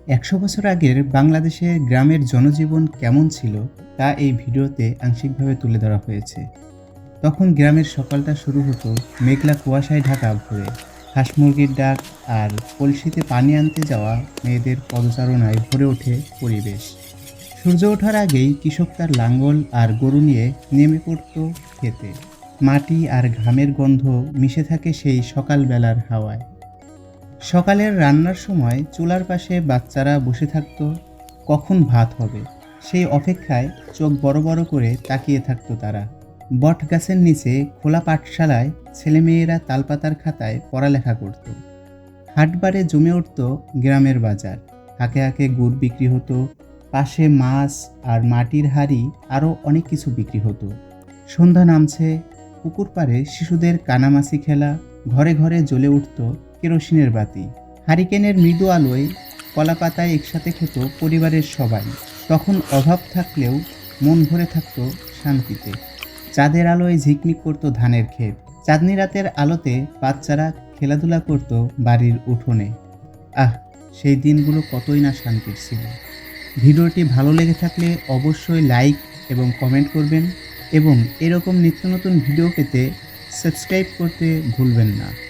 ১০০ বছর আগের বাংলাদেশের গ্রামের জনজীবন কেমন ছিল তা এই ভিডিওতে আংশিকভাবে তুলে ধরা হয়েছে। তখন গ্রামের সকালটা শুরু হতো মেঘলা কুয়াশায় ঢাকা ভোরে। হাঁস মুরগির ডাক আর কলসিতে পানি আনতে যাওয়া মেয়েদের পদচারণায় ভরে ওঠে পরিবেশ। সূর্য ওঠার আগেই কৃষক তার লাঙ্গল আর গরু নিয়ে নেমে পড়ত খেতে। মাটি আর ঘামের গন্ধ মিশে থাকে সেই সকালবেলার হাওয়ায়। সকালের রান্নার সময় চুলার পাশে বাচ্চারা বসে থাকত, কখন ভাত হবে সেই অপেক্ষায় চোখ বড় বড় করে তাকিয়ে থাকতো তারা। বট গাছের নিচে খোলা পাঠশালায় ছেলেমেয়েরা তালপাতার খাতায় পড়ালেখা করত। হাটবারে জমে উঠত গ্রামের বাজার। হাঁকে হাঁকে গুড় বিক্রি হতো, পাশে মাছ আর মাটির হাঁড়ি আরও অনেক কিছু বিক্রি হতো। সন্ধ্যা নামছে, পুকুর পাড়ে শিশুদের কানামাছি খেলা, ঘরে ঘরে জ্বলে উঠত কেরোসিনের বাতি। হারিকেনের মৃদু আলোয় কলা পাতায় একসাথে খেত পরিবারের সবাই। তখন অভাব থাকলেও মন ভরে থাকতো শান্তিতে। চাঁদের আলোয় ঝিকমিক করত ধানের ক্ষেত। চাঁদনি রাতের আলোতে বাচ্চারা খেলাধুলা করত বাড়ির উঠোনে। আহ, সেই দিনগুলো কতই না শান্তির ছিল। ভিডিওটি ভালো লেগে থাকলে অবশ্যই লাইক এবং কমেন্ট করবেন এবং এরকম নিত্য নতুন ভিডিও পেতে সাবস্ক্রাইব করতে ভুলবেন না।